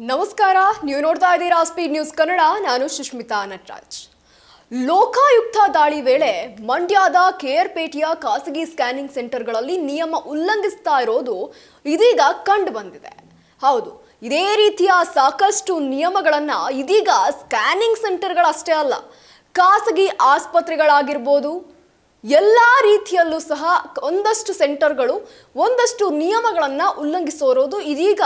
ನಮಸ್ಕಾರ, ನೀವು ನೋಡ್ತಾ ಇದ್ದೀರಾ ಸ್ಪೀಡ್ ನ್ಯೂಸ್ ಕನ್ನಡ. ನಾನು ಸುಷ್ಮಿತಾ ನಟರಾಜ್. ಲೋಕಾಯುಕ್ತ ದಾಳಿ ವೇಳೆ ಮಂಡ್ಯದ ಕೆಆರ್ಪೇಟೆಯ ಖಾಸಗಿ ಸ್ಕ್ಯಾನಿಂಗ್ ಸೆಂಟರ್ಗಳಲ್ಲಿ ನಿಯಮ ಉಲ್ಲಂಘಿಸ್ತಾ ಇರೋದು ಇದೀಗ ಕಂಡು ಬಂದಿದೆ. ಹೌದು, ಇದೇ ರೀತಿಯ ಸಾಕಷ್ಟು ನಿಯಮಗಳನ್ನ ಇದೀಗ ಸ್ಕ್ಯಾನಿಂಗ್ ಸೆಂಟರ್ಗಳಷ್ಟೇ ಅಲ್ಲ, ಖಾಸಗಿ ಆಸ್ಪತ್ರೆಗಳಾಗಿರ್ಬೋದು, ಎಲ್ಲ ರೀತಿಯಲ್ಲೂ ಸಹ ಒಂದಷ್ಟು ಸೆಂಟರ್ಗಳು ಒಂದಷ್ಟು ನಿಯಮಗಳನ್ನು ಉಲ್ಲಂಘಿಸೋರೋದು ಇದೀಗ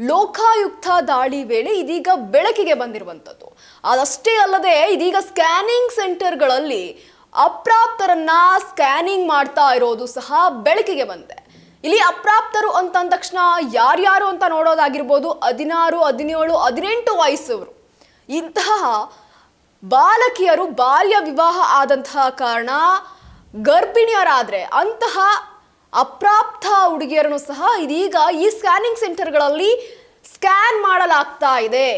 ಲೋಕಾಯುಕ್ತ ದಾಳಿ ವೇಳೆ ಇದೀಗ ಬೆಳಕಿಗೆ ಬಂದಿರುವಂಥದ್ದು. ಅದಷ್ಟೇ ಅಲ್ಲದೆ ಇದೀಗ ಸ್ಕ್ಯಾನಿಂಗ್ ಸೆಂಟರ್ಗಳಲ್ಲಿ ಅಪ್ರಾಪ್ತರನ್ನ ಸ್ಕ್ಯಾನಿಂಗ್ ಮಾಡ್ತಾ ಇರೋದು ಸಹ ಬೆಳಕಿಗೆ ಬಂದಿದೆ. ಇಲ್ಲಿ ಅಪ್ರಾಪ್ತರು ಅಂತ ತಕ್ಷಣ ಯಾರ್ಯಾರು ಅಂತ ನೋಡೋದಾಗಿರ್ಬೋದು, 16, 17, 18 ವಯಸ್ಸವರು, ಇಂತಹ ಬಾಲಕಿಯರು ಬಾಲ್ಯ ವಿವಾಹ ಆದಂತಹ ಕಾರಣ ಗರ್ಭಿಣಿಯರಾದ್ರೆ ಅಂತಹ ಅಪ್ರಾಪ್ತ ಹುಡುಗಿಯರನ್ನು ಸಹ ಇದೀಗ ಈ ಸ್ಕ್ಯಾನಿಂಗ್ ಸೆಂಟರ್ಗಳಲ್ಲಿ ಸ್ಕ್ಯಾನ್ ಮಾಡಲಾಗ್ತಾ ಇದೆ.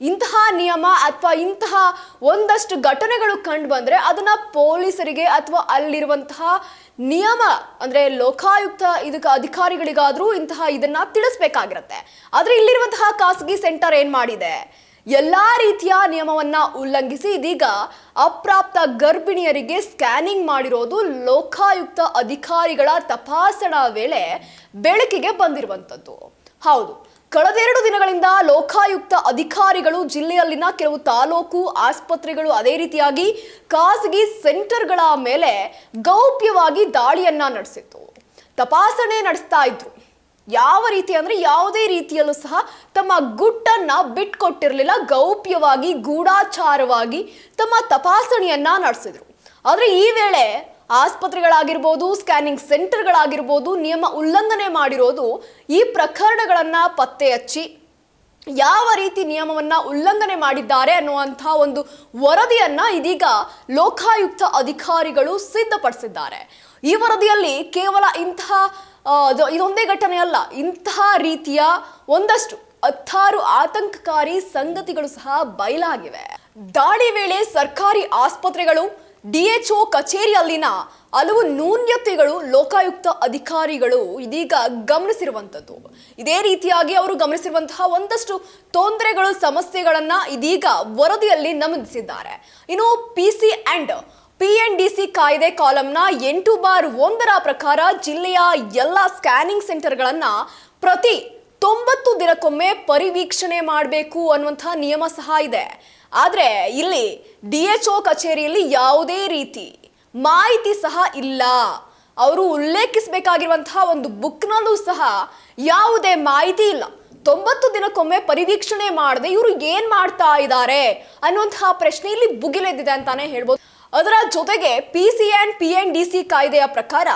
ಇಂತಹ ನಿಯಮ ಅಥವಾ ಇಂತಹ ಒಂದಷ್ಟು ಘಟನೆಗಳು ಕಂಡು ಬಂದ್ರೆ ಅದನ್ನ ಪೊಲೀಸರಿಗೆ ಅಥವಾ ಅಲ್ಲಿರುವಂತಹ ನಿಯಮ ಅಂದ್ರೆ ಲೋಕಾಯುಕ್ತ ಇದಕ್ಕೆ ಅಧಿಕಾರಿಗಳಿಗಾದ್ರೂ ಇದನ್ನ ತಿಳಿಸ್ಬೇಕಾಗಿರುತ್ತೆ. ಆದ್ರೆ ಇಲ್ಲಿರುವಂತಹ ಖಾಸಗಿ ಸೆಂಟರ್ ಏನ್ ಮಾಡಿದೆ, ಎಲ್ಲಾ ರೀತಿಯ ನಿಯಮವನ್ನ ಉಲ್ಲಂಘಿಸಿ ಇದೀಗ ಅಪ್ರಾಪ್ತ ಗರ್ಭಿಣಿಯರಿಗೆ ಸ್ಕ್ಯಾನಿಂಗ್ ಮಾಡಿರೋದು ಲೋಕಾಯುಕ್ತ ಅಧಿಕಾರಿಗಳ ತಪಾಸಣಾ ವೇಳೆ ಬೆಳಕಿಗೆ ಬಂದಿರುವಂತದ್ದು. ಹೌದು, ಕಳೆದ 2 ದಿನಗಳಿಂದ ಲೋಕಾಯುಕ್ತ ಅಧಿಕಾರಿಗಳು ಜಿಲ್ಲೆಯಲ್ಲಿನ ಕೆಲವು ತಾಲೂಕು ಆಸ್ಪತ್ರೆಗಳು ಅದೇ ರೀತಿಯಾಗಿ ಖಾಸಗಿ ಸೆಂಟರ್ಗಳ ಮೇಲೆ ಗೌಪ್ಯವಾಗಿ ದಾಳಿಯನ್ನ ನಡೆಸಿತ್ತು, ತಪಾಸಣೆ ನಡೆಸ್ತಾ ಇದ್ರು. ಯಾವ ರೀತಿ ಅಂದ್ರೆ ಯಾವುದೇ ರೀತಿಯಲ್ಲೂ ಸಹ ತಮ್ಮ ಗುಟ್ಟನ್ನ ಬಿಟ್ಕೊಟ್ಟಿರಲಿಲ್ಲ, ಗೌಪ್ಯವಾಗಿ ಗೂಢಾಚಾರವಾಗಿ ತಮ್ಮ ತಪಾಸಣೆಯನ್ನ ನಡೆಸಿದ್ರು. ಆದ್ರೆ ಈ ವೇಳೆ ಆಸ್ಪತ್ರೆಗಳಾಗಿರ್ಬೋದು, ಸ್ಕ್ಯಾನಿಂಗ್ ಸೆಂಟರ್ಗಳಾಗಿರ್ಬೋದು ನಿಯಮ ಉಲ್ಲಂಘನೆ ಮಾಡಿರೋದು ಈ ಪ್ರಕರಣಗಳನ್ನ ಪತ್ತೆ ಹಚ್ಚಿ ಯಾವ ರೀತಿ ನಿಯಮವನ್ನ ಉಲ್ಲಂಘನೆ ಮಾಡಿದ್ದಾರೆ ಅನ್ನುವಂತಹ ಒಂದು ವರದಿಯನ್ನ ಇದೀಗ ಲೋಕಾಯುಕ್ತ ಅಧಿಕಾರಿಗಳು ಸಿದ್ಧಪಡಿಸಿದ್ದಾರೆ. ಈ ವರದಿಯಲ್ಲಿ ಕೇವಲ ಇದೊಂದೇ ಘಟನೆ ಅಲ್ಲ, ಇಂತಹ ರೀತಿಯ ಒಂದಷ್ಟು 16 ಆತಂಕಕಾರಿ ಸಂಗತಿಗಳು ಸಹ ಬಯಲಾಗಿವೆ. ದಾಳಿ ವೇಳೆ ಸರ್ಕಾರಿ ಆಸ್ಪತ್ರೆಗಳು, ಡಿಎಚ್ಒ ಕಚೇರಿಯಲ್ಲಿನ ಹಲವು ನ್ಯೂನ್ಯತೆಗಳು ಲೋಕಾಯುಕ್ತ ಅಧಿಕಾರಿಗಳು ಇದೀಗ ಗಮನಿಸಿರುವಂಥದ್ದು. ಇದೇ ರೀತಿಯಾಗಿ ಅವರು ಗಮನಿಸಿರುವಂತಹ ಒಂದಷ್ಟು ತೊಂದರೆಗಳು, ಸಮಸ್ಯೆಗಳನ್ನ ಇದೀಗ ವರದಿಯಲ್ಲಿ ನಮೂದಿಸಿದ್ದಾರೆ. ಇನ್ನು ಪಿಸಿ ಅಂಡ್ ಪಿಎನ್ಡಿಸಿ ಕಾಯ್ದೆ ಕಾಲಂನ 8/1 ಪ್ರಕಾರ ಜಿಲ್ಲೆಯ ಎಲ್ಲ ಸ್ಕ್ಯಾನಿಂಗ್ ಸೆಂಟರ್ಗಳನ್ನ ಪ್ರತಿ 90 ದಿನಕ್ಕೊಮ್ಮೆ ಪರಿವೀಕ್ಷಣೆ ಮಾಡಬೇಕು ಅನ್ನುವಂತಹ ನಿಯಮ ಸಹ ಇದೆ. ಆದ್ರೆ ಇಲ್ಲಿ ಡಿಎಚ್ಒ ಕಚೇರಿಯಲ್ಲಿ ಯಾವುದೇ ರೀತಿ ಮಾಹಿತಿ ಸಹ ಇಲ್ಲ. ಅವರು ಉಲ್ಲೇಖಿಸಬೇಕಾಗಿರುವಂತಹ ಒಂದು ಬುಕ್ನಲ್ಲೂ ಸಹ ಯಾವುದೇ ಮಾಹಿತಿ ಇಲ್ಲ. 90 ದಿನಕ್ಕೊಮ್ಮೆ ಪರಿವೀಕ್ಷಣೆ ಮಾಡದೆ ಇವರು ಏನ್ ಮಾಡ್ತಾ ಇದ್ದಾರೆ ಅನ್ನುವಂತಹ ಪ್ರಶ್ನೆ ಇಲ್ಲಿ ಭುಗಿಲೆದ್ದಿದೆ ಅಂತಾನೆ ಹೇಳ್ಬೋದು. ಅದರ ಜೊತೆಗೆ ಪಿಸಿ ಅಂಡ್ ಪಿಎನ್ಡಿಸಿ ಕಾಯ್ದೆಯ ಪ್ರಕಾರ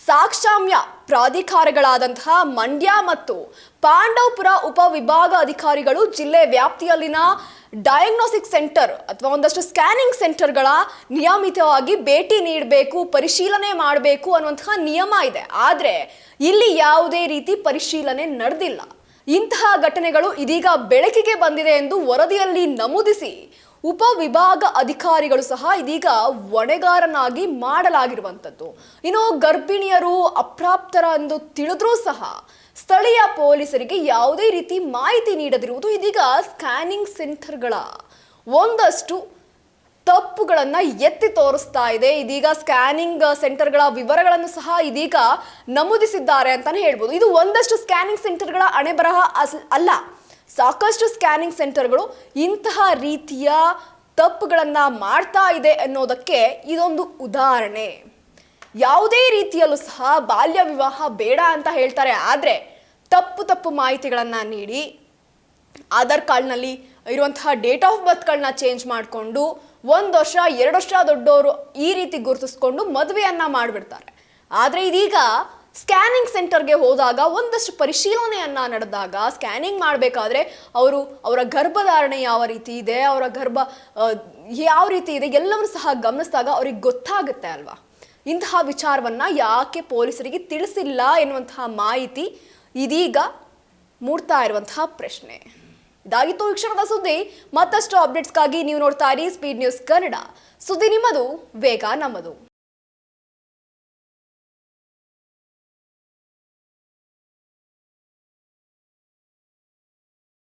ಸಾಕ್ಷ್ಯಾಮ್ಯ ಪ್ರಾಧಿಕಾರಗಳಾದಂತಹ ಮಂಡ್ಯ ಮತ್ತು ಪಾಂಡವಪುರ ಉಪವಿಭಾಗ ಅಧಿಕಾರಿಗಳು ಜಿಲ್ಲೆ ವ್ಯಾಪ್ತಿಯಲ್ಲಿನ ಡಯಾಗ್ನೋಸ್ಟಿಕ್ ಸೆಂಟರ್ ಅಥವಾ ಒಂದಷ್ಟು ಸ್ಕ್ಯಾನಿಂಗ್ ಸೆಂಟರ್ಗಳ ನಿಯಮಿತವಾಗಿ ಭೇಟಿ ನೀಡಬೇಕು, ಪರಿಶೀಲನೆ ಮಾಡಬೇಕು ಅನ್ನುವಂತಹ ನಿಯಮ ಇದೆ. ಆದ್ರೆ ಇಲ್ಲಿ ಯಾವುದೇ ರೀತಿ ಪರಿಶೀಲನೆ ನಡೆದಿಲ್ಲ. ಇಂತಹ ಘಟನೆಗಳು ಇದೀಗ ಬೆಳಕಿಗೆ ಬಂದಿದೆ ಎಂದು ವರದಿಯಲ್ಲಿ ನಮೂದಿಸಿ ಉಪವಿಭಾಗ ಅಧಿಕಾರಿಗಳು ಸಹ ಇದೀಗ ಹೊಣೆಗಾರನಾಗಿ ಮಾಡಲಾಗಿರುವಂಥದ್ದು. ಇನ್ನು ಗರ್ಭಿಣಿಯರು ಅಪ್ರಾಪ್ತರ ಎಂದು ತಿಳಿದ್ರೂ ಸಹ ಸ್ಥಳೀಯ ಪೊಲೀಸರಿಗೆ ಯಾವುದೇ ರೀತಿ ಮಾಹಿತಿ ನೀಡದಿರುವುದು ಇದೀಗ ಸ್ಕ್ಯಾನಿಂಗ್ ಸೆಂಟರ್ಗಳ ಒಂದಷ್ಟು ತಪ್ಪುಗಳನ್ನ ಎತ್ತಿ ತೋರಿಸ್ತಾ ಇದೆ. ಇದೀಗ ಸ್ಕ್ಯಾನಿಂಗ್ ಸೆಂಟರ್ಗಳ ವಿವರಗಳನ್ನು ಸಹ ಇದೀಗ ನಮೂದಿಸಿದ್ದಾರೆ ಅಂತಾನೆ ಹೇಳ್ಬೋದು. ಇದು ಒಂದಷ್ಟು ಸ್ಕ್ಯಾನಿಂಗ್ ಸೆಂಟರ್ಗಳ ಹಣೆಬರಹ ಅಲ್ಲ, ಸಾಕಷ್ಟು ಸ್ಕ್ಯಾನಿಂಗ್ ಸೆಂಟರ್ಗಳು ಇಂತಹ ರೀತಿಯ ತಪ್ಪುಗಳನ್ನ ಮಾಡ್ತಾ ಇದೆ ಅನ್ನೋದಕ್ಕೆ ಇದೊಂದು ಉದಾಹರಣೆ. ಯಾವುದೇ ರೀತಿಯಲ್ಲೂ ಸಹ ಬಾಲ್ಯ ವಿವಾಹ ಬೇಡ ಅಂತ ಹೇಳ್ತಾರೆ, ಆದರೆ ತಪ್ಪು ಮಾಹಿತಿಗಳನ್ನ ನೀಡಿ ಆಧಾರ್ ಕಾರ್ಡ್ನಲ್ಲಿ ಇರುವಂತಹ ಡೇಟ್ ಆಫ್ ಬರ್ತ್ಗಳನ್ನ ಚೇಂಜ್ ಮಾಡಿಕೊಂಡು 1 ವರ್ಷ 2 ವರ್ಷ ದೊಡ್ಡವರು ಈ ರೀತಿ ಗುರುತಿಸ್ಕೊಂಡು ಮದುವೆಯನ್ನ ಮಾಡಿಬಿಡ್ತಾರೆ. ಆದರೆ ಇದೀಗ ಸ್ಕ್ಯಾನಿಂಗ್ ಸೆಂಟರ್ಗೆ ಹೋದಾಗ ಒಂದಷ್ಟು ಪರಿಶೀಲನೆಯನ್ನ ನಡೆದಾಗ ಸ್ಕ್ಯಾನಿಂಗ್ ಮಾಡಬೇಕಾದ್ರೆ ಅವರ ಗರ್ಭಧಾರಣೆ ಯಾವ ರೀತಿ ಇದೆ, ಅವರ ಗರ್ಭ ಯಾವ ರೀತಿ ಇದೆ ಎಲ್ಲವನ್ನೂ ಸಹ ಗಮನಿಸಿದಾಗ ಅವ್ರಿಗೆ ಗೊತ್ತಾಗುತ್ತೆ ಅಲ್ವಾ. ಇಂತಹ ವಿಚಾರವನ್ನ ಯಾಕೆ ಪೊಲೀಸರಿಗೆ ತಿಳಿಸಿಲ್ಲ ಎನ್ನುವಂತಹ ಮಾಹಿತಿ ಇದೀಗ ಮೂಡ್ತಾ ಇರುವಂತಹ ಪ್ರಶ್ನೆ. ಇದಾಗಿತ್ತು ಈ ಕ್ಷಣದ ಸುದ್ದಿ. ಮತ್ತಷ್ಟು ಅಪ್ಡೇಟ್ಸ್ಗಾಗಿ ನೀವು ನೋಡ್ತಾ ಇರಿ ಸ್ಪೀಡ್ ನ್ಯೂಸ್ ಕನ್ನಡ. ಸುದ್ದಿ ನಿಮ್ಮದು, ವೇಗ ನಮ್ಮದು.